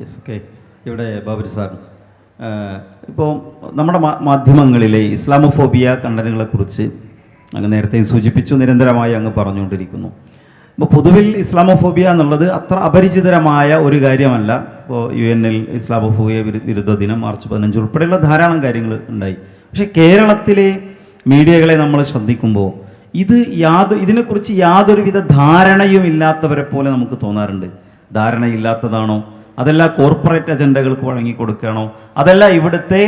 Yes, okay. ഇവിടെ Babri sir, ഇപ്പോൾ നമ്മുടെ മാധ്യമങ്ങളിലെ ഇസ്ലാമോഫോബിയ കണ്ടന്റുകളെക്കുറിച്ച് അങ്ങ് നേരത്തെ സൂചിപ്പിച്ചു, നിരന്തരമായി അങ്ങ് പറഞ്ഞുകൊണ്ടിരിക്കുന്നു. ഇപ്പോൾ പൊതുവിൽ ഇസ്ലാമോഫോബിയ എന്നുള്ളത് അത്ര അപരിചിതരമായ ഒരു കാര്യമല്ല. ഇപ്പോൾ UN ഇസ്ലാമോഫോബിയ വിരുദ്ധ ദിനം മാർച്ച് 15 ഉൾപ്പെടെയുള്ള ധാരാളം കാര്യങ്ങൾ ഉണ്ടായി. പക്ഷേ കേരളത്തിലെ മീഡിയകളെ നമ്മൾ ശ്രദ്ധിക്കുമ്പോൾ ഇതിനെക്കുറിച്ച് യാതൊരുവിധ ധാരണയും ഇല്ലാത്തവരെ പോലെ നമുക്ക് തോന്നാറുണ്ട്. ധാരണയില്ലാത്തതാണോ, അതല്ല കോർപ്പറേറ്റ് അജണ്ടകൾക്ക് വഴങ്ങിക്കൊടുക്കുകയാണോ, അതല്ല ഇവിടുത്തെ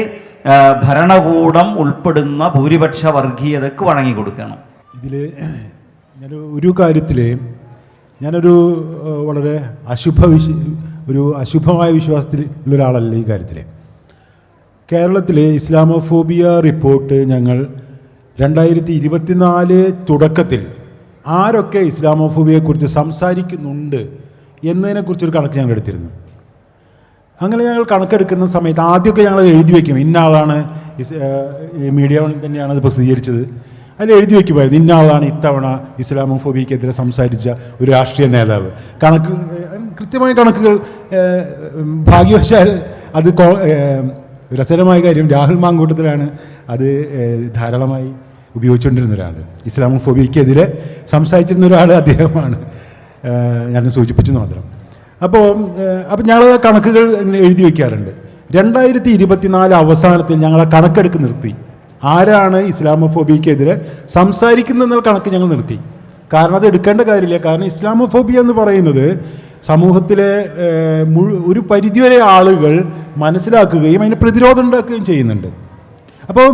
ഭരണകൂടം ഉൾപ്പെടുന്ന ഭൂരിപക്ഷ വർഗീയതക്ക് വഴങ്ങിക്കൊടുക്കുകയാണോ? ഇതിൽ ഒരു കാര്യത്തിൽ ഞാനൊരു വളരെ അശുഭമായ വിശ്വാസത്തിലുള്ള ഒരാളല്ല. ഈ കാര്യത്തിൽ കേരളത്തിലെ ഇസ്ലാമോഫോബിയ റിപ്പോർട്ട് ഞങ്ങൾ 2024 തുടക്കത്തിൽ ആരൊക്കെ ഇസ്ലാമോഫോബിയയെക്കുറിച്ച് സംസാരിക്കുന്നുണ്ട് എന്നതിനെക്കുറിച്ചൊരു കണക്ക് ഞങ്ങൾ എടുത്തിരുന്നു. അങ്ങനെ ഞങ്ങൾ കണക്കെടുക്കുന്ന സമയത്ത് ആദ്യമൊക്കെ ഞങ്ങൾ എഴുതി വയ്ക്കും, ഇന്ന ആളാണ്, മീഡിയകളിൽ തന്നെയാണ് അത് പ്രസിദ്ധീകരിച്ചത്, അതിൽ എഴുതി വയ്ക്കുമായിരുന്നു ഇന്ന ആളാണ് ഇത്തവണ ഇസ്ലാമോഫോബിയക്കെതിരെ സംസാരിച്ച ഒരു രാഷ്ട്രീയ നേതാവ്. കൃത്യമായ കണക്കുകൾ. ഭാഗ്യവശാൽ അത് രസകരമായ കാര്യം, രാഹുൽ മാങ്കൂട്ടത്തിലാണ് അത് ധാരാളമായി ഉപയോഗിച്ചുകൊണ്ടിരുന്ന ഒരാൾ. ഇസ്ലാമോഫോബിയക്കെതിരെ സംസാരിച്ചിരുന്ന ഒരാൾ അദ്ദേഹമാണ്, ഞാൻ സൂചിപ്പിച്ചെന്ന് മാത്രം. അപ്പോൾ ഞങ്ങൾ ആ കണക്കുകൾ എഴുതി വയ്ക്കാറുണ്ട്. 2024 അവസാനത്തിൽ ഞങ്ങൾ ആ കണക്കെടുക്ക് നിർത്തി. ആരാണ് ഇസ്ലാമോഫോബിയക്കെതിരെ സംസാരിക്കുന്നതെന്നുള്ള കണക്ക് ഞങ്ങൾ നിർത്തി. കാരണം അത് എടുക്കേണ്ട കാര്യമില്ല. കാരണം ഇസ്ലാമോഫോബിയ എന്ന് പറയുന്നത് സമൂഹത്തിലെ ഒരു പരിധിവരെ ആളുകൾ മനസ്സിലാക്കുകയും അതിന് പ്രതിരോധം ഉണ്ടാക്കുകയും ചെയ്യുന്നുണ്ട്. അപ്പോൾ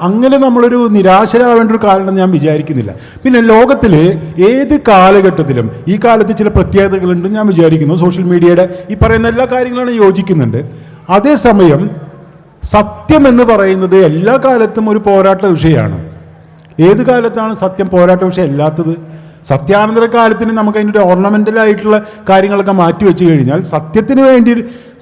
അങ്ങനെ നമ്മളൊരു നിരാശരാവേണ്ട ഒരു കാരണം ഞാൻ വിചാരിക്കുന്നില്ല. പിന്നെ ലോകത്തിൽ ഏത് കാലഘട്ടത്തിലും ഈ കാലത്ത് ചില പ്രത്യേകതകളുണ്ട് ഞാൻ വിചാരിക്കുന്നു. സോഷ്യൽ മീഡിയയുടെ ഈ പറയുന്ന എല്ലാ കാര്യങ്ങളും യോജിക്കുന്നുണ്ട്. അതേസമയം സത്യം എന്ന് പറയുന്നത് എല്ലാ കാലത്തും ഒരു പോരാട്ട വിഷയമാണ്. ഏത് കാലത്താണ് സത്യം പോരാട്ട വിഷയം അല്ലാത്തത്? സത്യാനന്തര കാലത്തിന് നമുക്ക് അതിൻ്റെ ഒരു ഓർണമെൻ്റലായിട്ടുള്ള കാര്യങ്ങളൊക്കെ മാറ്റി വെച്ച് കഴിഞ്ഞാൽ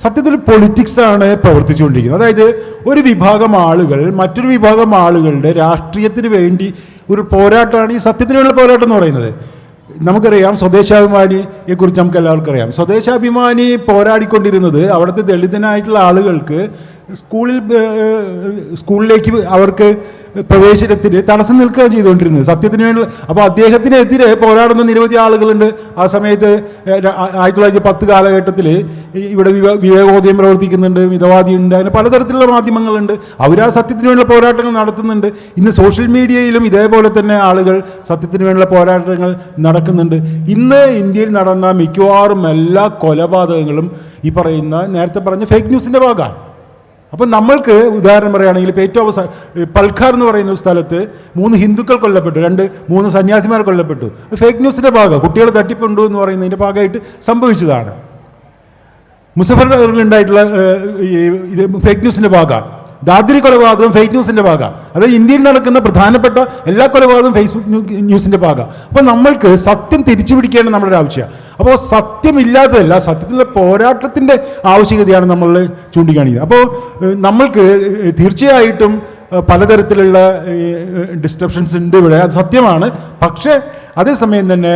സത്യത്തിൽ പൊളിറ്റിക്സാണ് പ്രവർത്തിച്ചുകൊണ്ടിരിക്കുന്നത്. അതായത് ഒരു വിഭാഗം ആളുകൾ മറ്റൊരു വിഭാഗം ആളുകളുടെ രാഷ്ട്രീയത്തിന് വേണ്ടി ഒരു പോരാട്ടമാണ് ഈ സത്യത്തിന് വേണ്ടിയുള്ള പോരാട്ടം എന്ന് പറയുന്നത്. നമുക്കറിയാം, സ്വദേശാഭിമാനിയെക്കുറിച്ച് നമുക്ക് എല്ലാവർക്കും അറിയാം. സ്വദേശാഭിമാനി പോരാടിക്കൊണ്ടിരുന്നത് അവിടുത്തെ ദളിതനായിട്ടുള്ള ആളുകൾക്ക് സ്കൂളിലേക്ക് അവർക്ക് പ്രവേശനത്തിന് തടസ്സം നിൽക്കുക ചെയ്തുകൊണ്ടിരുന്നത് സത്യത്തിന് വേണ്ടി. അപ്പോൾ അദ്ദേഹത്തിനെതിരെ പോരാടുന്ന നിരവധി ആളുകളുണ്ട്. ആ സമയത്ത് 1910 കാലഘട്ടത്തിൽ ഇവിടെ വിവേകോദയം പ്രവർത്തിക്കുന്നുണ്ട്, മിതവാദിയുണ്ട്, അങ്ങനെ പലതരത്തിലുള്ള മാധ്യമങ്ങളുണ്ട്. അവർ ആ സത്യത്തിന് വേണ്ടിയുള്ള പോരാട്ടങ്ങൾ നടത്തുന്നുണ്ട്. ഇന്ന് സോഷ്യൽ മീഡിയയിലും ഇതേപോലെ തന്നെ ആളുകൾ സത്യത്തിന് വേണ്ടിയുള്ള പോരാട്ടങ്ങൾ നടക്കുന്നുണ്ട്. ഇന്ന് ഇന്ത്യയിൽ നടന്ന മിക്കവാറും എല്ലാ കൊലപാതകങ്ങളും ഈ പറയുന്ന നേരത്തെ പറഞ്ഞ ഫേക്ക് ന്യൂസിൻ്റെ ഭാഗമാണ്. അപ്പം നമ്മൾക്ക് ഉദാഹരണം പറയുകയാണെങ്കിൽ ഇപ്പോൾ ഏറ്റവും പൽഖാർ എന്ന് പറയുന്ന ഒരു സ്ഥലത്ത് 3 ഹിന്ദുക്കൾ കൊല്ലപ്പെട്ടു, 3 സന്യാസിമാർ കൊല്ലപ്പെട്ടു. ഫേക്ക് ന്യൂസിൻ്റെ ഭാഗം, കുട്ടികളെ തട്ടിപ്പുണ്ടു എന്ന് പറയുന്നതിൻ്റെ ഭാഗമായിട്ട് സംഭവിച്ചതാണ്. മുസഫറിലുണ്ടായിട്ടുള്ള ഇത് ഫേക്ക് ന്യൂസിൻ്റെ ഭാഗം. ദാദ്രി കൊലപാതകം ഫേക്ക് ന്യൂസിൻ്റെ ഭാഗം. അതായത് ഇന്ത്യയിൽ നടക്കുന്ന പ്രധാനപ്പെട്ട എല്ലാ കൊലപാതകവും ഫേസ്ബുക്ക് ന്യൂസിൻ്റെ ഭാഗം. അപ്പോൾ നമ്മൾക്ക് സത്യം തിരിച്ചു പിടിക്കേണ്ടത് നമ്മുടെ ഒരു ആവശ്യമാണ്. അപ്പോൾ സത്യമില്ലാത്തതല്ല, സത്യത്തിലുള്ള പോരാട്ടത്തിൻ്റെ ആവശ്യകതയാണ് നമ്മൾ ചൂണ്ടിക്കാണിക്കുന്നത്. അപ്പോൾ നമ്മൾക്ക് തീർച്ചയായിട്ടും പലതരത്തിലുള്ള ഡിസ്ട്രപ്ഷൻസ് ഉണ്ട് ഇവിടെ, അത് സത്യമാണ്. പക്ഷേ അതേസമയം തന്നെ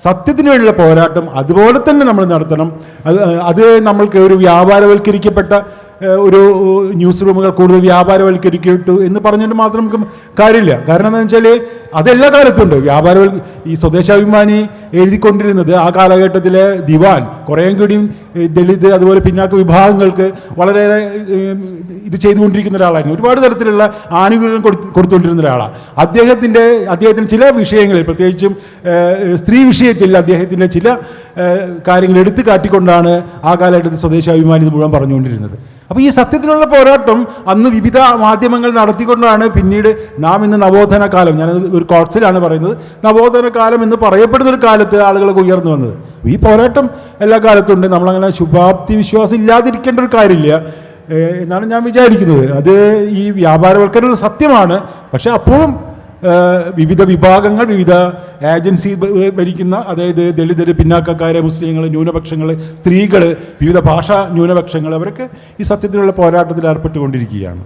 സത്യത്തിന് വേണ്ടിയുള്ള പോരാട്ടം അതുപോലെ തന്നെ നമ്മൾ നടത്തണം. അത് നമ്മൾക്ക് ഒരു വ്യാപാരവൽക്കരിക്കപ്പെട്ട ഒരു ന്യൂസ് റൂമുകൾ കൂടുതൽ വ്യാപാരവൽക്കരിക്കട്ടു എന്ന് പറഞ്ഞിട്ട് മാത്രം നമുക്ക് കാര്യമില്ല. കാരണം എന്താണെന്ന് വെച്ചാൽ അതെല്ലാ കാലത്തും ഉണ്ട്. ഈ സ്വദേശാഭിമാനി എഴുതിക്കൊണ്ടിരുന്നത് ആ കാലഘട്ടത്തിലെ ദിവാൻ കുറേയും കൂടിയും ദളിത് അതുപോലെ പിന്നാക്ക വിഭാഗങ്ങൾക്ക് വളരെയേറെ ഇത് ചെയ്തുകൊണ്ടിരിക്കുന്ന ഒരാളായിരുന്നു. ഒരുപാട് തരത്തിലുള്ള ആനുകൂല്യം കൊടുത്തുകൊണ്ടിരുന്ന ഒരാളാണ്. അദ്ദേഹത്തിന് ചില വിഷയങ്ങളിൽ, പ്രത്യേകിച്ചും സ്ത്രീ വിഷയത്തിൽ അദ്ദേഹത്തിൻ്റെ ചില കാര്യങ്ങൾ എടുത്തു കാട്ടിക്കൊണ്ടാണ് ആ കാലഘട്ടത്തിൽ സ്വദേശാഭിമാനി ഇത് മുഴുവൻ പറഞ്ഞുകൊണ്ടിരുന്നത്. അപ്പോൾ ഈ സത്യത്തിനുള്ള പോരാട്ടം അന്ന് വിവിധ മാധ്യമങ്ങൾ നടത്തിക്കൊണ്ടാണ് പിന്നീട് നാം ഇന്ന് നവോത്ഥാന കാലം, ഞാൻ ഒരു കോഴ്സിലാണ് പറയുന്നത്, നവോത്ഥാന കാലം എന്ന് പറയപ്പെടുന്ന ഒരു കാലത്ത് ആളുകളൊക്കെ ഉയർന്നു വന്നത്. ഈ പോരാട്ടം എല്ലാ കാലത്തും ഉണ്ട്. നമ്മളങ്ങനെ ശുഭാപ്തി വിശ്വാസം ഇല്ലാതിരിക്കേണ്ട ഒരു കാര്യമില്ല എന്നാണ് ഞാൻ വിചാരിക്കുന്നത്. അത് ഈ വ്യാപാരവൽക്കരണം സത്യമാണ്. പക്ഷെ അപ്പോഴും വിവിധ വിഭാഗങ്ങൾ, വിവിധ ഏജൻസി ഭരിക്കുന്ന, അതായത് ദളിതർ, പിന്നാക്കക്കാരെ, മുസ്ലിങ്ങൾ, ന്യൂനപക്ഷങ്ങൾ, സ്ത്രീകൾ, വിവിധ ഭാഷാ ന്യൂനപക്ഷങ്ങൾ, അവരൊക്കെ ഈ സത്യത്തിലുള്ള പോരാട്ടത്തിൽ ഏർപ്പെട്ടുകൊണ്ടിരിക്കുകയാണ്.